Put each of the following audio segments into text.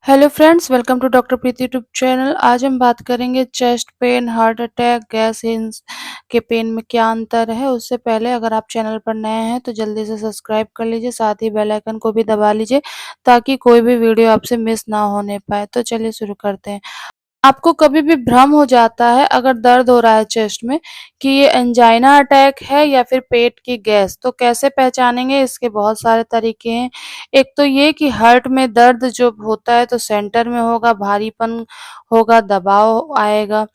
Hello friends, welcome to doctor Preeti YouTube channel. आज हम बात करेंगे chest pain, heart attack, gas हिंस के पेन में क्या अंतर है। उससे पहले अगर आप चैनल पर नए हैं तो जल्दी से सब्सक्राइब कर लीजिए, साथ ही बेल आइकन को भी दबा लीजिए ताकि कोई भी वीडियो आपसे मिस ना होने पाए। तो चलिए शुरू करते हैं। आपको कभी भी भ्रम हो जाता है अगर दर्द हो रहा है चेस्ट में कि ये एंजाइना अटैक है या फिर पेट की गैस, तो कैसे पहचानेंगे? इसके बहुत सारे तरीके हैं। एक तो ये कि हार्ट में दर्द जो होता है तो सेंटर में होगा, भारीपन होगा, दबाव आएगा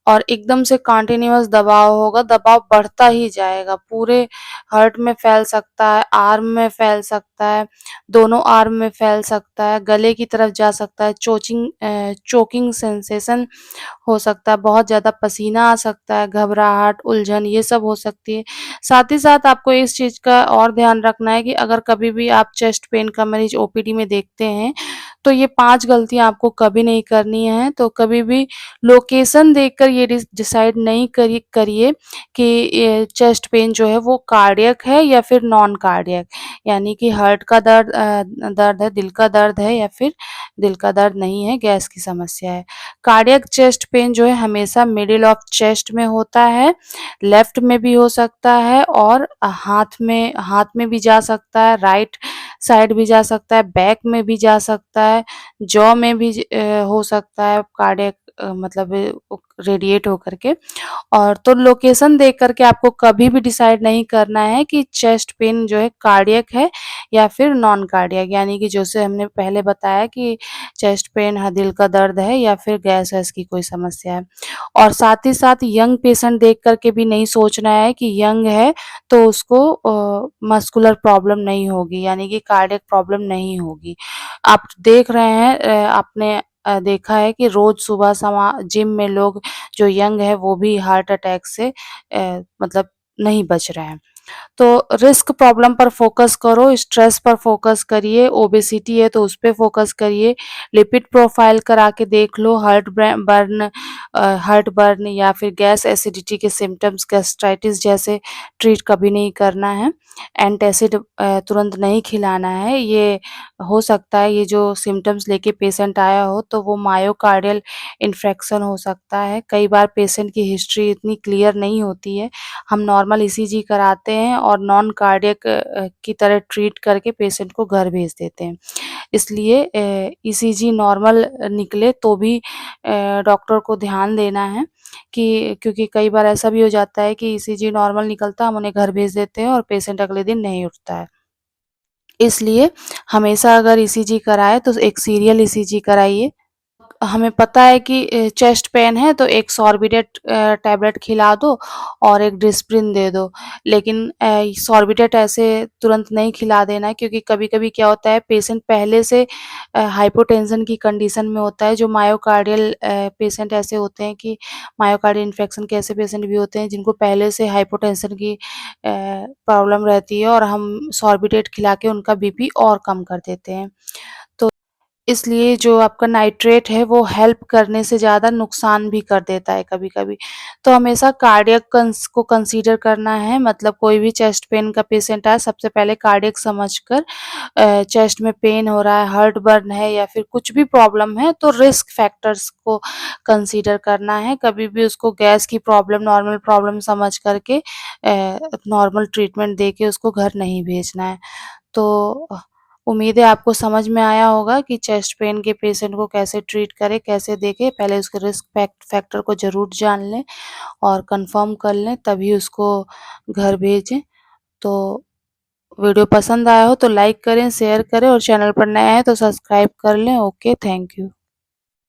और एकदम से कंटीन्यूअस दबाव होगा, दबाव बढ़ता ही जाएगा, पूरे हार्ट में फैल सकता है, आर्म में फैल सकता है, दोनों आर्म में फैल सकता है, गले की तरफ जा सकता है, चोकिंग सेंसेशन हो सकता है, बहुत ज़्यादा पसीना आ सकता है, घबराहट, उलझन ये सब हो सकती है। साथ ही साथ आपको इस चीज़ का और ध्यान रखना है कि अगर कभी भी आप चेस्ट पेन का मरीज ओपीडी में देखते हैं, तो ये 5 गलतियाँ आपको कभी नहीं करनी है। तो कभी भी लोकेशन देखकर ये डिसाइड नहीं करिए कि ये चेस्ट पेन जो है वो कार्डियक है या फिर नॉन कार्डियक, यानी कि हार्ट का दर्द है, दिल का दर्द है या फिर दिल का दर्द नहीं है, गैस की समस्या है। कार्डियक चेस्ट पेन जो है हमेशा मिडिल ऑफ चेस्ट में होता है, लेफ्ट में भी हो सकता है और हाथ में भी जा सकता है, राइट साइड भी जा सकता है, बैक में भी जा सकता है, जॉ में भी हो सकता है कार्डियक मतलब रेडिएट होकर के। और तो लोकेशन देख कर के आपको कभी भी डिसाइड नहीं करना है कि चेस्ट पेन जो है कार्डियक है या फिर नॉन कार्डियक, यानी कि जैसे हमने पहले बताया कि चेस्ट पेन दिल का दर्द है या फिर गैस वैस की कोई समस्या है। और साथ ही साथ यंग पेशेंट देख कर के भी नहीं सोचना है कि यंग है तो उसको मस्कुलर प्रॉब्लम नहीं होगी, यानी कि कार्डियक प्रॉब्लम नहीं होगी। आप देख रहे हैं आपने देखा है कि रोज सुबह समा जिम में लोग जो यंग है वो भी हार्ट अटैक से मतलब नहीं बच रहे हैं। तो रिस्क प्रॉब्लम पर फोकस करो, स्ट्रेस पर फोकस करिए, ओबेसिटी है तो उस पे फोकस करिए, लिपिड प्रोफाइल करा के देख लो, हार्ट बर्न या फिर गैस एसिडिटी के सिम्टम्स, गैस्ट्राइटिस जैसे ट्रीट कभी नहीं करना है। एंटासिड तुरंत नहीं खिलाना है। ये हो सकता है ये जो सिम्टम्स लेके पेशेंट आया हो तो वो मायोकार्डियल इन्फेक्शन हो सकता है। कई बार पेशेंट की हिस्ट्री इतनी क्लियर नहीं होती है, हम नॉर्मल ईसीजी कराते हैं और नॉन कार्डियक की तरह ट्रीट करके पेशेंट को घर भेज देते हैं। इसलिए ईसीजी नॉर्मल निकले तो भी डॉक्टर को ध्यान देना है कि क्योंकि कई बार ऐसा भी हो जाता है कि ईसीजी नॉर्मल निकलता है, हम उन्हें घर भेज देते हैं और पेशेंट अगले दिन नहीं उठता है। इसलिए हमेशा अगर ईसीजी कराएँ तो एक सीरियल ईसीजी कराइए। हमें पता है कि चेस्ट पेन है तो एक सॉर्बिडेट टैबलेट खिला दो और एक डिस्प्रिन दे दो। लेकिन सॉर्बिडेट ऐसे तुरंत नहीं खिला देना है, क्योंकि कभी-कभी क्या होता है पेशेंट पहले से हाइपोटेंशन की कंडीशन में होता है। जो मायोकार्डियल पेशेंट ऐसे होते हैं कि मायोकार्डियल इन्फेक्शन के ऐसे पेशेंट भी होते हैं जिनको पहले से हाइपोटेंशन की प्रॉब्लम रहती है और हम सॉर्बिडेट खिला के उनका बीपी और कम कर देते हैं। तो इसलिए जो आपका नाइट्रेट है वो हेल्प करने से ज़्यादा नुकसान भी कर देता है कभी-कभी। तो हमेशा कार्डियक को कंसीडर करना है, मतलब कोई भी चेस्ट पेन का पेशेंट आए सबसे पहले कार्डियक समझकर चेस्ट में पेन हो रहा है, हार्ट बर्न है या फिर कुछ भी प्रॉब्लम है तो रिस्क फैक्टर्स को कंसीडर करना है। कभी भी उसको गैस की प्रॉब्लम नॉर्मल प्रॉब्लम समझ कर के नॉर्मल ट्रीटमेंट देके उसको घर नहीं भेजना है। तो उम्मीद है आपको समझ में आया होगा कि चेस्ट पेन के पेशेंट को कैसे ट्रीट करें, कैसे देखें। पहले उसके रिस्क फैक्टर को ज़रूर जान लें और कंफर्म कर लें, तभी उसको घर भेजें। तो वीडियो पसंद आया हो तो लाइक करें, शेयर करें और चैनल पर नए हैं तो सब्सक्राइब कर लें। Okay, thank you.